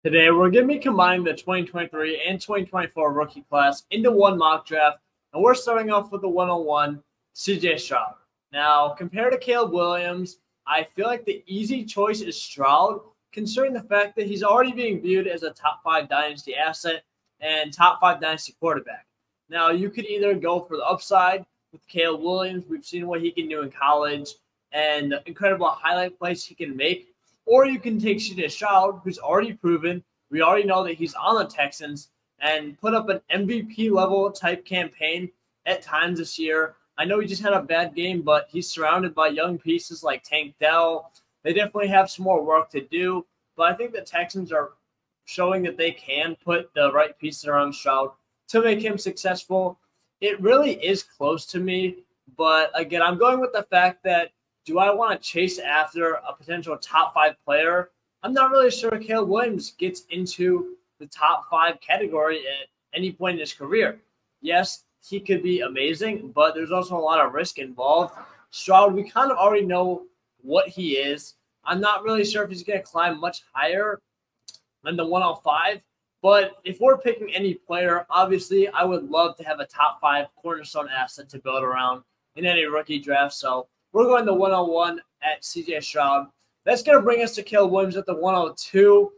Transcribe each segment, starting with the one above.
Today, we're going to be combining the 2023 and 2024 rookie class into one mock draft, and we're starting off with the 101, CJ Stroud. Now, compared to Caleb Williams, I feel like the easy choice is Stroud, considering the fact that he's already being viewed as a top 5 dynasty asset and top 5 dynasty quarterback. Now, you could either go for the upside with Caleb Williams. We've seen what he can do in college and the incredible highlight plays he can make. Or you can take CJ Stroud, who's already proven. We already know that he's on the Texans and put up an MVP level type campaign at times this year. I know he just had a bad game, but he's surrounded by young pieces like Tank Dell. They definitely have some more work to do, but I think the Texans are showing that they can put the right pieces around Stroud to make him successful. It really is close to me, but again, I'm going with the fact that do I want to chase after a potential top 5 player? I'm not really sure Caleb Williams gets into the top 5 category at any point in his career. Yes, he could be amazing, but there's also a lot of risk involved. Stroud, we kind of already know what he is. I'm not really sure if he's going to climb much higher than the 105, but if we're picking any player, obviously I would love to have a top 5 cornerstone asset to build around in any rookie draft. So we're going the 101 at CJ Stroud. That's going to bring us to Caleb Williams at the 102.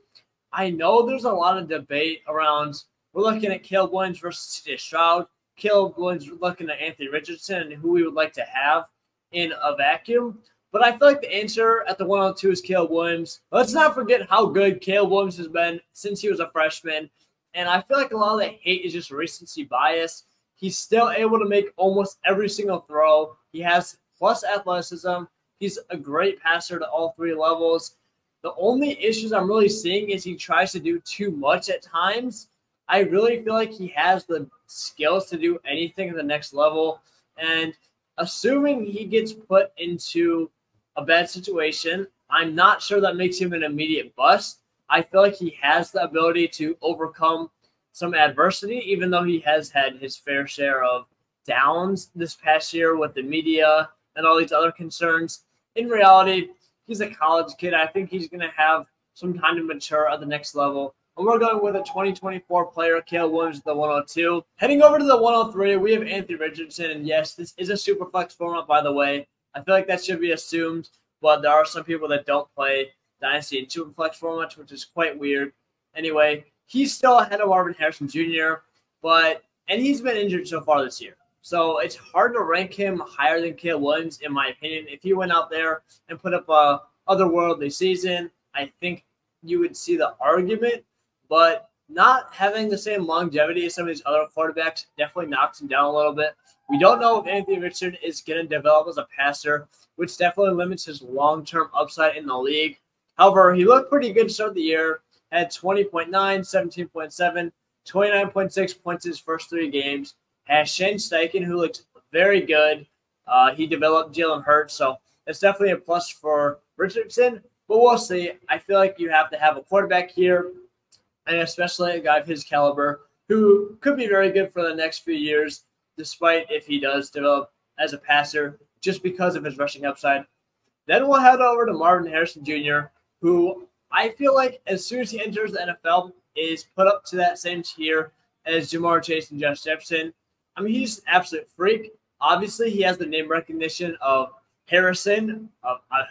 I know there's a lot of debate around. We're looking at Caleb Williams versus CJ Stroud. Caleb Williams looking at Anthony Richardson and who we would like to have in a vacuum. But I feel like the answer at the 102 is Caleb Williams. Let's not forget how good Caleb Williams has been since he was a freshman. And I feel like a lot of the hate is just recency bias. He's still able to make almost every single throw. He has plus athleticism. He's a great passer to all 3 levels. The only issues I'm really seeing is he tries to do too much at times. I really feel like he has the skills to do anything at the next level. And assuming he gets put into a bad situation, I'm not sure that makes him an immediate bust. I feel like he has the ability to overcome some adversity, even though he has had his fair share of downs this past year with the media and all these other concerns. In reality, he's a college kid. I think he's going to have some time to mature at the next level. And we're going with a 2024 player, Caleb Williams, at the 102. Heading over to the 103, we have Anthony Richardson. And yes, this is a Superflex format, by the way. I feel like that should be assumed, but there are some people that don't play Dynasty and Superflex formats, which is quite weird. Anyway, he's still ahead of Marvin Harrison Jr., and he's been injured so far this year. So it's hard to rank him higher than Caleb Williams, in my opinion. If he went out there and put up a otherworldly season, I think you would see the argument. But not having the same longevity as some of these other quarterbacks definitely knocks him down a little bit. We don't know if Anthony Richardson is going to develop as a passer, which definitely limits his long-term upside in the league. However, he looked pretty good to start the year. Had 20.9, 17.7, 29.6 points his first 3 games. Has Shane Steichen, who looks very good. He developed Jalen Hurts, so that's definitely a plus for Richardson. But we'll see. I feel like you have to have a quarterback here, and especially a guy of his caliber who could be very good for the next few years, despite if he does develop as a passer just because of his rushing upside. Then we'll head over to Marvin Harrison Jr., who I feel like as soon as he enters the NFL is put up to that same tier as Ja'Marr Chase and Josh Jefferson. I mean, he's an absolute freak. Obviously, he has the name recognition of Harrison.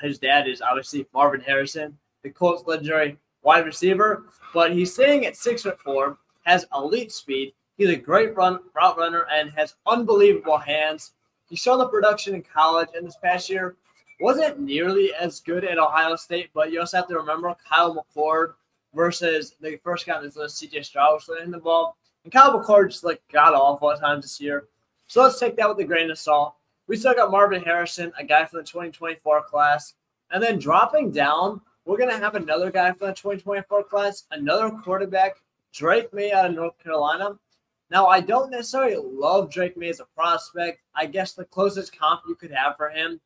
His dad is obviously Marvin Harrison, the Colts legendary wide receiver. But he's staying at 6'4", has elite speed. He's a great route runner and has unbelievable hands. He showed the production in college, and this past year wasn't nearly as good at Ohio State. But you also have to remember Kyle McCord versus the first guy on this list, CJ Stroud, was in the ball. And Kyle McCord just got awful at times this year. So let's take that with a grain of salt. We still got Marvin Harrison, a guy from the 2024 class. And then dropping down, we're going to have another guy from the 2024 class, another quarterback, Drake Maye out of North Carolina. Now, I don't necessarily love Drake Maye as a prospect. I guess the closest comp you could have for him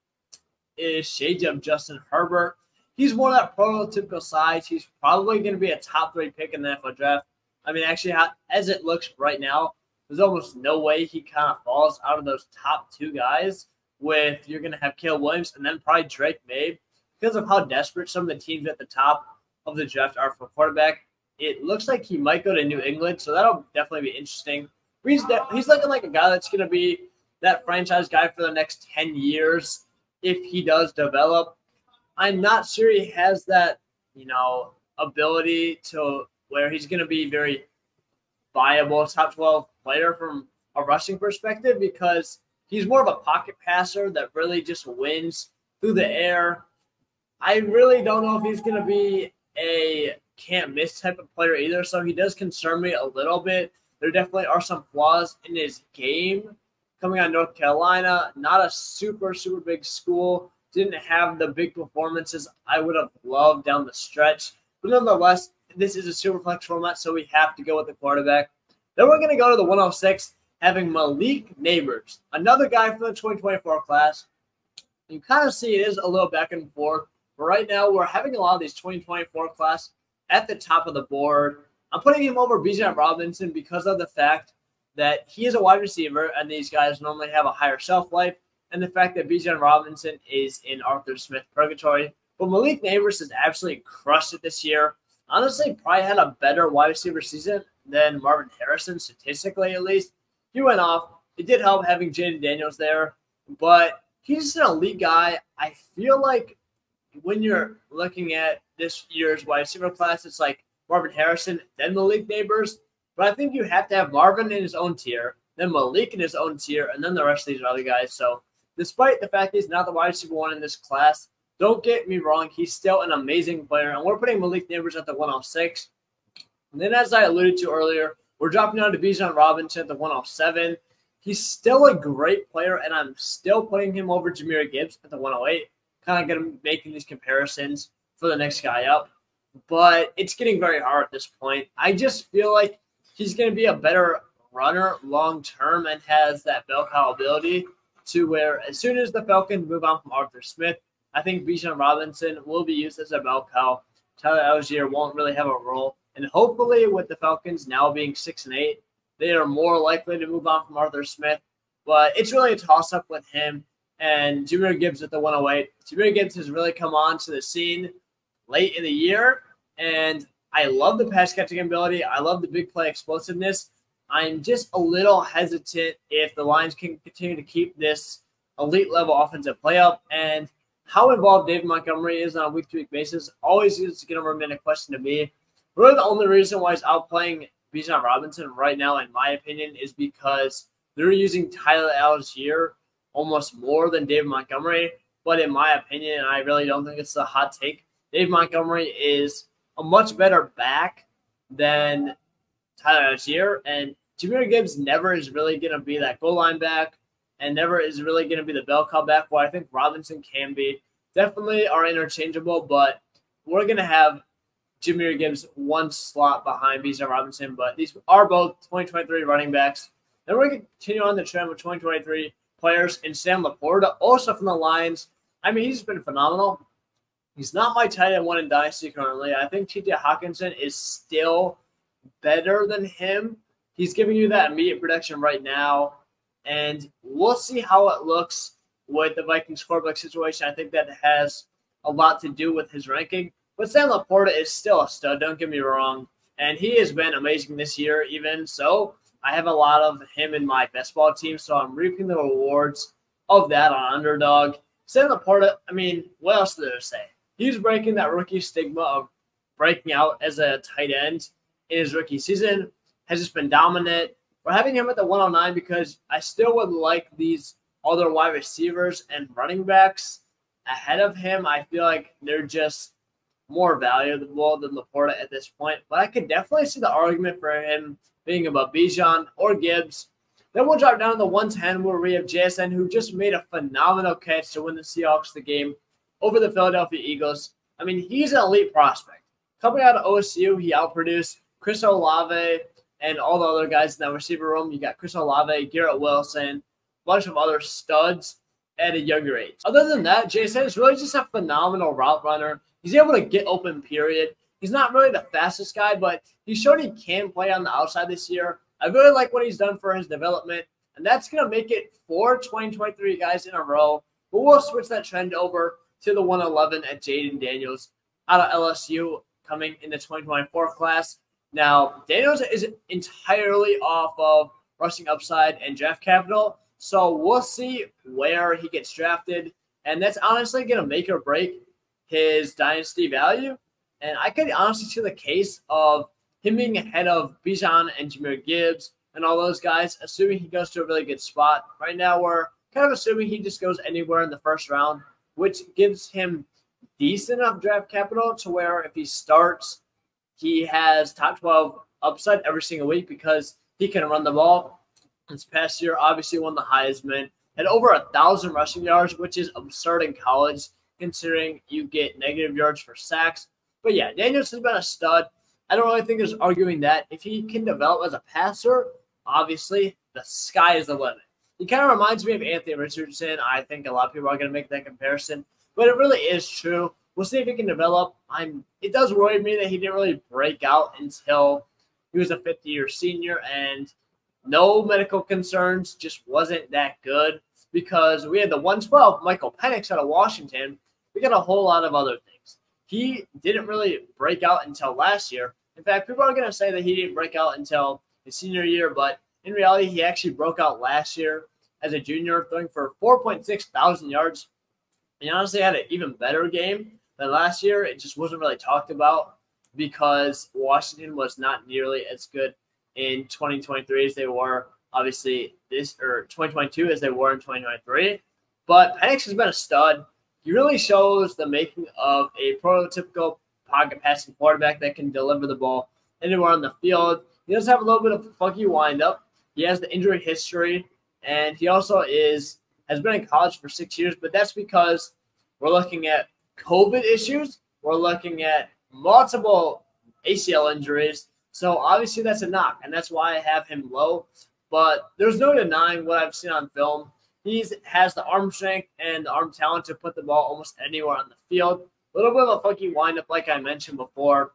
is shades of Justin Herbert. He's more that prototypical size. He's probably going to be a top 3 pick in the NFL draft. I mean, actually, as it looks right now, there's almost no way he kind of falls out of those top 2 guys with you're going to have Caleb Williams and then probably Drake Maye because of how desperate some of the teams at the top of the draft are for quarterback. it looks like he might go to New England, so that'll definitely be interesting. He's looking like a guy that's going to be that franchise guy for the next 10 years if he does develop. I'm not sure he has that, ability to where he's going to be very viable top 12 player from a rushing perspective because he's more of a pocket passer that really just wins through the air. I really don't know if he's going to be a can't miss type of player either, so he does concern me a little bit. There definitely are some flaws in his game. Coming out of North Carolina, not a super big school, didn't have the big performances I would have loved down the stretch. But nonetheless, this is a super flex format, so we have to go with the quarterback. Then we're going to go to the 106, having Malik Nabers, another guy from the 2024 class. You kind of see it is a little back and forth. But right now, we're having a lot of these 2024 class at the top of the board. I'm putting him over Bijan Robinson because of the fact that he is a wide receiver, and these guys normally have a higher shelf life, and the fact that Bijan Robinson is in Arthur Smith purgatory. But Malik Nabers has absolutely crushed it this year. Honestly, probably had a better wide receiver season than Marvin Harrison, statistically at least. He went off. It did help having Jayden Daniels there, but he's just an elite guy. I feel like when you're looking at this year's wide receiver class, it's like Marvin Harrison, then Malik Nabers. But I think you have to have Marvin in his own tier, then Malik in his own tier, and then the rest of these other guys. So despite the fact he's not the wide receiver one in this class, don't get me wrong, he's still an amazing player. And we're putting Malik Nabers at the 106. And then as I alluded to earlier, we're dropping down to Bijan Robinson at the 107. He's still a great player, and I'm still putting him over Jahmyr Gibbs at the 108. Kind of going to making these comparisons for the next guy up. But it's getting very hard at this point. I just feel like he's going to be a better runner long-term and has that bell cow ability to where as soon as the Falcons move on from Arthur Smith, I think Bijan Robinson will be used as a bell cow. Tyler Algier won't really have a role. And hopefully with the Falcons now being 6-8, they are more likely to move on from Arthur Smith. But it's really a toss-up with him and Jahmyr Gibbs at the 108. Jahmyr Gibbs has really come on to the scene late in the year, and I love the pass catching ability. I love the big play explosiveness. I'm just a little hesitant if the Lions can continue to keep this elite level offensive play up, and how involved David Montgomery is on a week-to-week basis always is going to remain a question to me. Really, the only reason why he's outplaying Bijan Robinson right now, in my opinion, is because they're using Tyler Algier almost more than David Montgomery. But in my opinion, and I really don't think it's a hot take, Dave Montgomery is a much better back than Tyler Algier, and Jahmyr Gibbs never is really going to be that goal line back and never is really going to be the bell cow back, where I think Robinson can be. Definitely are interchangeable, but we're going to have Jahmyr Gibbs one slot behind Bijan Robinson, but these are both 2023 running backs. Then we're going to continue on the trend with 2023 players in Sam LaPorta, also from the Lions. I mean, he's been phenomenal. He's not my tight end one in Dynasty currently. I think TJ Hawkinson is still better than him. He's giving you that immediate production right now, and we'll see how it looks with the Vikings quarterback situation. I think that has a lot to do with his ranking. But Sam LaPorta is still a stud, don't get me wrong, and he has been amazing this year even. So I have a lot of him in my best ball team, so I'm reaping the rewards of that on Underdog. Sam LaPorta, I mean, what else is there to say? He's breaking that rookie stigma of breaking out as a tight end in his rookie season, has just been dominant. We're having him at the 109 because I still would like these other wide receivers and running backs ahead of him. I feel like they're just more valuable than LaPorta at this point. But I could definitely see the argument for him being above Bijan or Gibbs. Then we'll drop down to the 110 where we have JSN, who just made a phenomenal catch to win the Seahawks the game over the Philadelphia Eagles. I mean, he's an elite prospect. Coming out of OSU, he outproduced Chris Olave and all the other guys in that receiver room. You got Chris Olave, Garrett Wilson, a bunch of other studs at a younger age. Other than that, JSN is really just a phenomenal route runner. He's able to get open, period. He's not really the fastest guy, but he showed he can play on the outside this year. I really like what he's done for his development, and that's going to make it 4 2023 guys in a row. But we'll switch that trend over to the 111 at Jayden Daniels out of LSU coming in the 2024 class. Now, Daniels is entirely off of rushing upside and draft capital, so we'll see where he gets drafted, and that's honestly going to make or break his dynasty value. And I could honestly see the case of him being ahead of Bijan and Jahmyr Gibbs and all those guys, assuming he goes to a really good spot. Right now, we're kind of assuming he just goes anywhere in the first round, which gives him decent enough draft capital to where if he starts, he has top 12 upside every single week because he can run the ball. This past year, obviously won the Heisman, had over 1,000 rushing yards, which is absurd in college considering you get negative yards for sacks. But yeah, Daniels has been a stud. I don't really think there's arguing that. If he can develop as a passer, obviously the sky is the limit. He kind of reminds me of Anthony Richardson. I think a lot of people are going to make that comparison, but it really is true. We'll see if he can develop. It does worry me that he didn't really break out until he was a fifth-year senior, and no medical concerns, just wasn't that good because we had the 112, Michael Penix out of Washington. We got a whole lot of other things. He didn't really break out until last year. In fact, people are going to say that he didn't break out until his senior year, but in reality, he actually broke out last year as a junior, throwing for 4.6 thousand yards. He honestly had an even better game than last year. It just wasn't really talked about because Washington was not nearly as good in 2023 as they were, obviously, 2022 as they were in 2023. But Penix has been a stud. He really shows the making of a prototypical pocket passing quarterback that can deliver the ball anywhere on the field. He does have a little bit of a funky windup. He has the injury history, and he also has been in college for 6 years, but that's because we're looking at COVID issues. We're looking at multiple ACL injuries. So obviously that's a knock, and that's why I have him low. But there's no denying what I've seen on film. He has the arm strength and the arm talent to put the ball almost anywhere on the field. A little bit of a funky windup, like I mentioned before,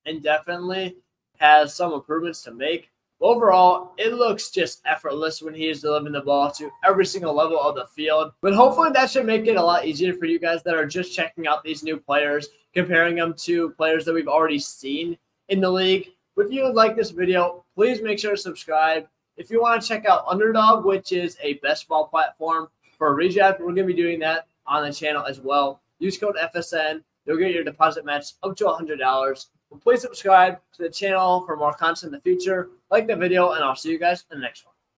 and definitely has some improvements to make. Overall, it looks just effortless when he is delivering the ball to every single level of the field. But hopefully that should make it a lot easier for you guys that are just checking out these new players, comparing them to players that we've already seen in the league. If you would like this video, please make sure to subscribe. If you want to check out Underdog, which is a best ball platform for a redraft, we're going to be doing that on the channel as well. Use code FSN. You'll get your deposit match up to $100. Please subscribe to the channel for more content in the future. Like the video, and I'll see you guys in the next one.